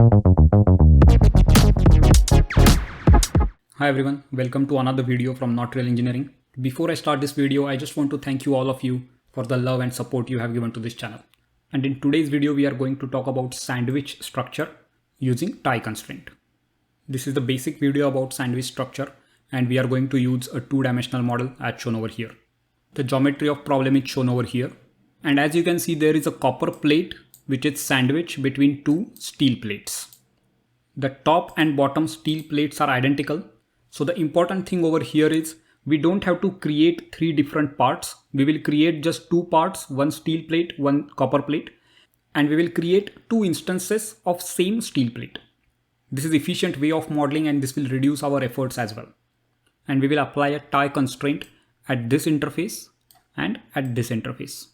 Hi everyone, welcome to another video from Not Real Engineering. Before I start this video, I just want to thank you all of you for the love and support you have given to this channel. And in today's video, we are going to talk about sandwich structure using tie constraint. This is the basic video about sandwich structure, and we are going to use a two-dimensional model as shown over here. The geometry of problem is shown over here. And as you can see, there is a copper plate which is sandwiched between two steel plates. The top and bottom steel plates are identical. So the important thing over here is we don't have to create three different parts. We will create just two parts, one steel plate, one copper plate, and we will create two instances of same steel plate. This is efficient way of modeling, and this will reduce our efforts as well. And we will apply a tie constraint at this interface and at this interface.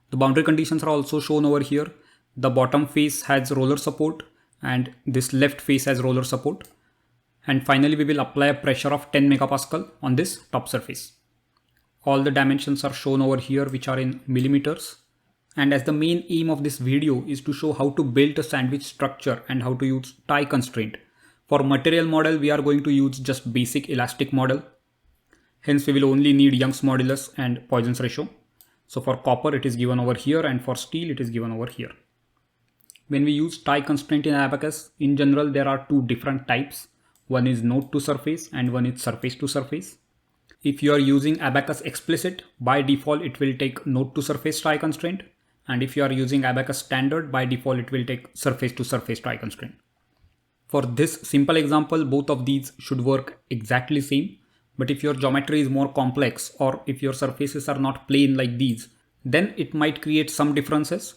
The boundary conditions are also shown over here. The bottom face has roller support and this left face has roller support. And finally, we will apply a pressure of 10 megapascal on this top surface. All the dimensions are shown over here, which are in millimeters. And as the main aim of this video is to show how to build a sandwich structure and how to use tie constraint. For material model, we are going to use just basic elastic model. Hence, we will only need Young's modulus and Poisson's ratio. So for copper, it is given over here, and for steel, it is given over here. When we use tie constraint in Abaqus, in general, there are two different types. One is node to surface and one is surface to surface. If you are using Abaqus explicit, by default it will take node to surface tie constraint. And if you are using Abaqus standard, by default it will take surface to surface tie constraint. For this simple example, both of these should work exactly same. But if your geometry is more complex, or if your surfaces are not plain like these, then it might create some differences.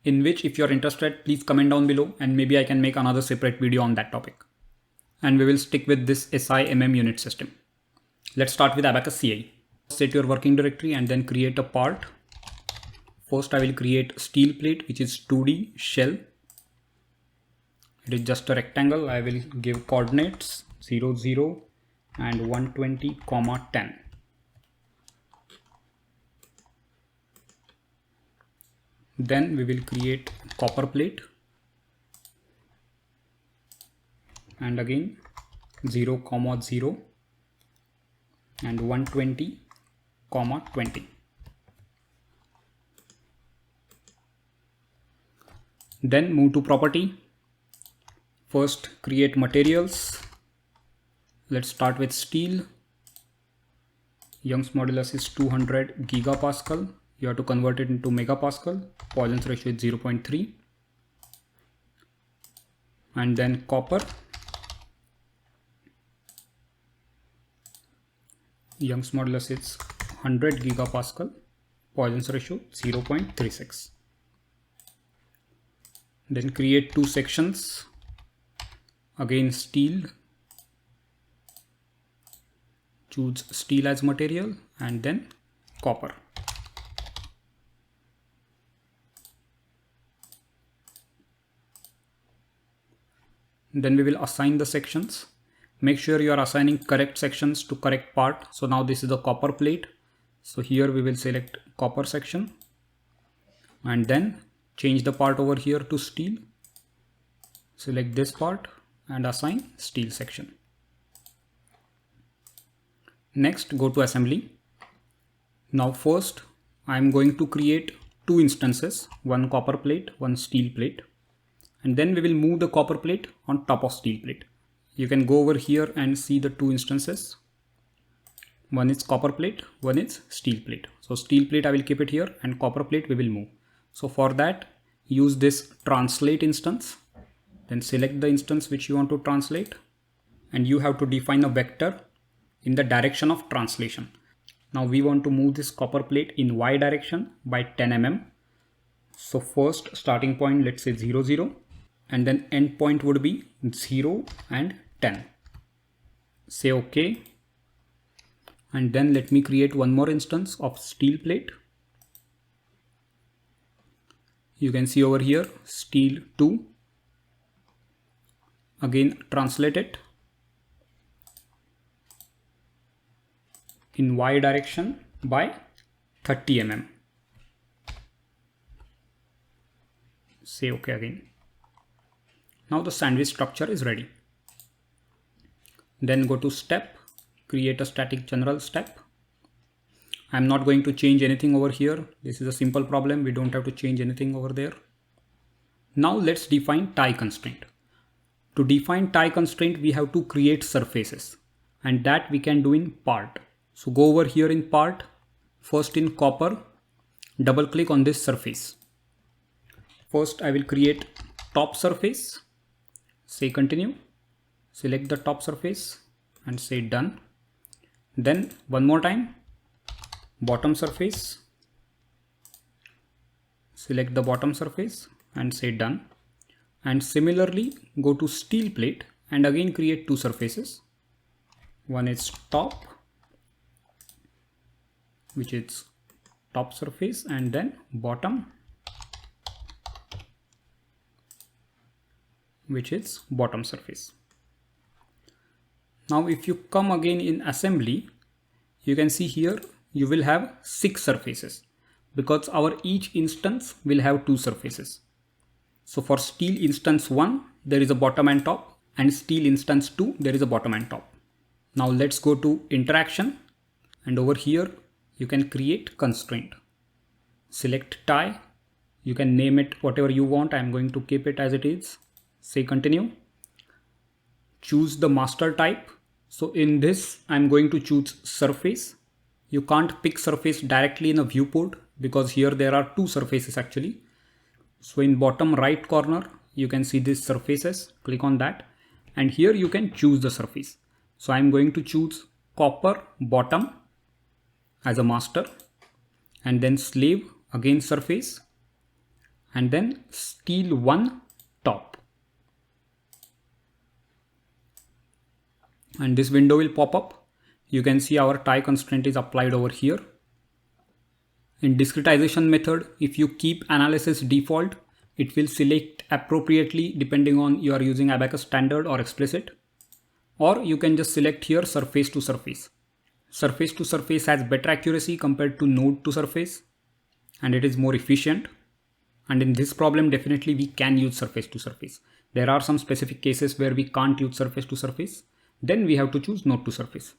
In which, if you're interested, please comment down below and maybe I can make another separate video on that topic. And we will stick with this SI/MM unit system. Let's start with Abaqus CAE. Set your working directory and then create a part. First, I will create steel plate, which is 2D shell. It is just a rectangle. I will give coordinates 0, 0 and 120, 10. Then we will create copper plate. And again 0, 0 and 120, 20. Then move to property. First create materials. Let's start with steel. Young's modulus is 200 gigapascal. You have to convert it into megapascal. Poisson's ratio is 0.3. And then copper. Young's modulus is 100 gigapascal. Poisson's ratio 0.36. Then create two sections. Again steel. Choose steel as material and then copper. Then we will assign the sections. Make sure you are assigning correct sections to correct part. So now this is the copper plate. So here we will select copper section and then change the part over here to steel. Select this part and assign steel section. Next, go to assembly. Now first, I am going to create two instances, one copper plate, one steel plate. And then we will move the copper plate on top of steel plate. You can go over here and see the two instances. One is copper plate, one is steel plate. So steel plate I will keep it here and copper plate we will move. So for that, use this translate instance. Then select the instance which you want to translate. And you have to define a vector in the direction of translation. Now we want to move this copper plate in Y direction by 10 mm. So first starting point, let's say 0, 0. And then end point would be 0 and 10. Say OK. And then let me create one more instance of steel plate. You can see over here steel 2. Again translate it in Y direction by 30 mm. Say OK again. Now the sandwich structure is ready. Then go to step, create a static general step. I'm not going to change anything over here. This is a simple problem. We don't have to change anything over there. Now let's define tie constraint. To define tie constraint, we have to create surfaces, and that we can do in part. So go over here in part, first in copper, double click on this surface. First I will create top surface, say continue, select the top surface and say done. Then one more time, bottom surface, select the bottom surface and say done. And similarly go to steel plate and again create two surfaces. One is top, which is top surface, and then bottom, which is bottom surface. Now if you come again in assembly, you can see here you will have 6 surfaces because our each instance will have 2 surfaces. So for steel instance 1, there is a bottom and top, and steel instance 2, there is a bottom and top. Now let's go to interaction, and over here you can create constraint. Select tie, you can name it whatever you want. I'm going to keep it as it is. Say continue. Choose the master type. So in this I'm going to choose surface. You can't pick surface directly in a viewport because here there are 2 surfaces actually. So in bottom right corner you can see these surfaces. Click on that and here you can choose the surface. So I'm going to choose copper bottom as a master, and then slave again surface, and then steel 1 top. And this window will pop up. You can see our tie constraint is applied over here. In discretization method, if you keep analysis default, it will select appropriately depending on you are using Abaqus standard or explicit. Or you can just select here surface to surface. Surface to surface has better accuracy compared to node to surface, and it is more efficient. And in this problem, definitely we can use surface to surface. There are some specific cases where we can't use surface to surface. Then we have to choose node to surface.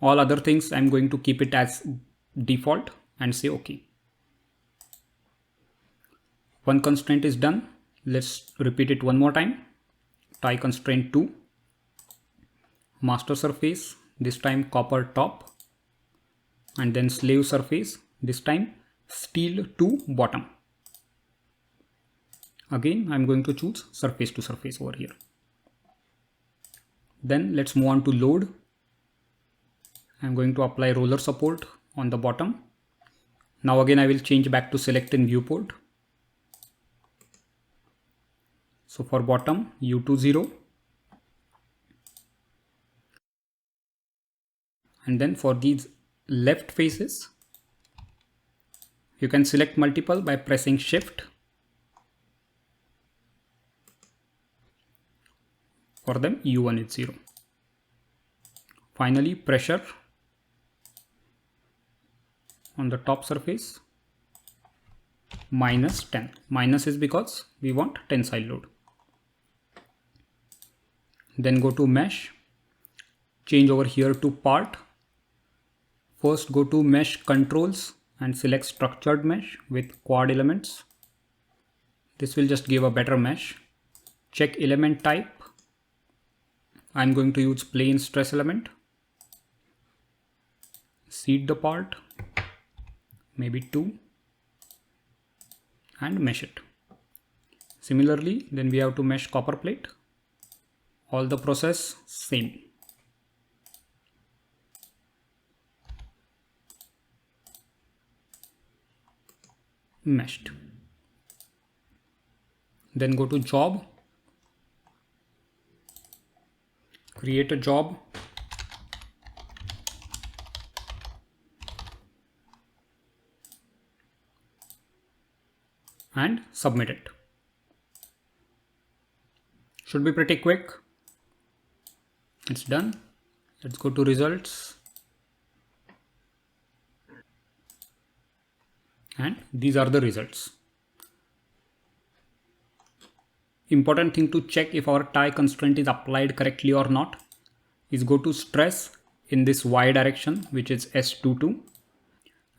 All other things I'm going to keep it as default and say OK. One constraint is done. Let's repeat it one more time. Tie constraint 2. Master surface, this time copper top, and then slave surface, this time steel 2 bottom. Again I'm going to choose surface to surface over here. Then let's move on to load. I'm going to apply roller support on the bottom. Now again I will change back to select in viewport. So for bottom U2 0. And then for these left faces, you can select multiple by pressing shift. For them U1 is 0. Finally pressure on the top surface minus 10. Minus is because we want tensile load. Then go to mesh, change over here to part. First go to mesh controls and select structured mesh with quad elements. This will just give a better mesh. Check element type. I'm going to use plain stress element. Seed the part, maybe 2, and mesh it. Similarly, then we have to mesh copper plate. All the process same. Meshed. Then go to job, create a job, and submit it. Should be pretty quick. It's done. Let's go to results. And these are the results. Important thing to check if our tie constraint is applied correctly or not is go to stress in this y direction, which is S22.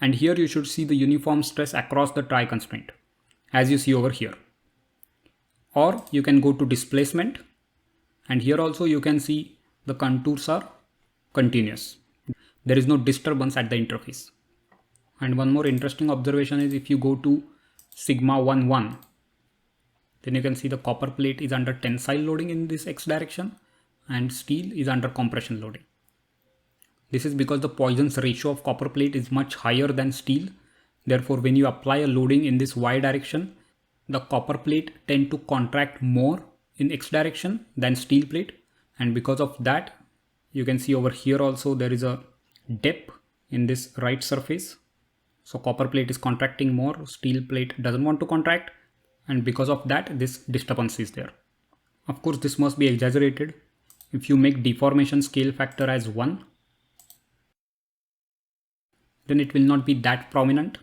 And here you should see the uniform stress across the tie constraint as you see over here. Or you can go to displacement, and here also you can see the contours are continuous. There is no disturbance at the interface. And one more interesting observation is if you go to sigma 11, then you can see the copper plate is under tensile loading in this x direction and steel is under compression loading. This is because the Poisson's ratio of copper plate is much higher than steel. Therefore, when you apply a loading in this y direction, the copper plate tend to contract more in x direction than steel plate. And because of that, you can see over here also there is a dip in this right surface. So copper plate is contracting more, steel plate doesn't want to contract. And because of that, this disturbance is there. Of course, this must be exaggerated. If you make deformation scale factor as 1, then it will not be that prominent.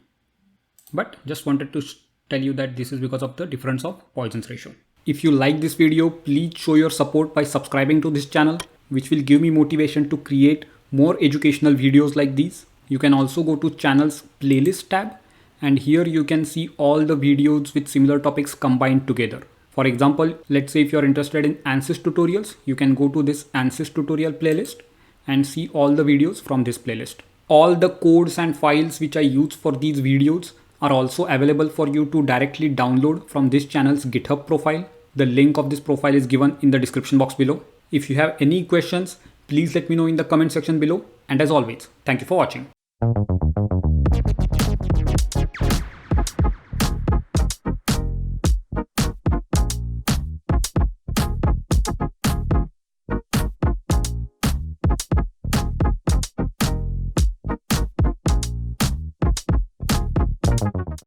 But just wanted to tell you that this is because of the difference of Poisson's ratio. If you like this video, please show your support by subscribing to this channel, which will give me motivation to create more educational videos like these. You can also go to channel's playlist tab, and here you can see all the videos with similar topics combined together. For example, let's say if you're interested in ANSYS tutorials, you can go to this ANSYS tutorial playlist and see all the videos from this playlist. All the codes and files which I use for these videos are also available for you to directly download from this channel's GitHub profile. The link of this profile is given in the description box below. If you have any questions, please let me know in the comment section below. And as always, thank you for watching.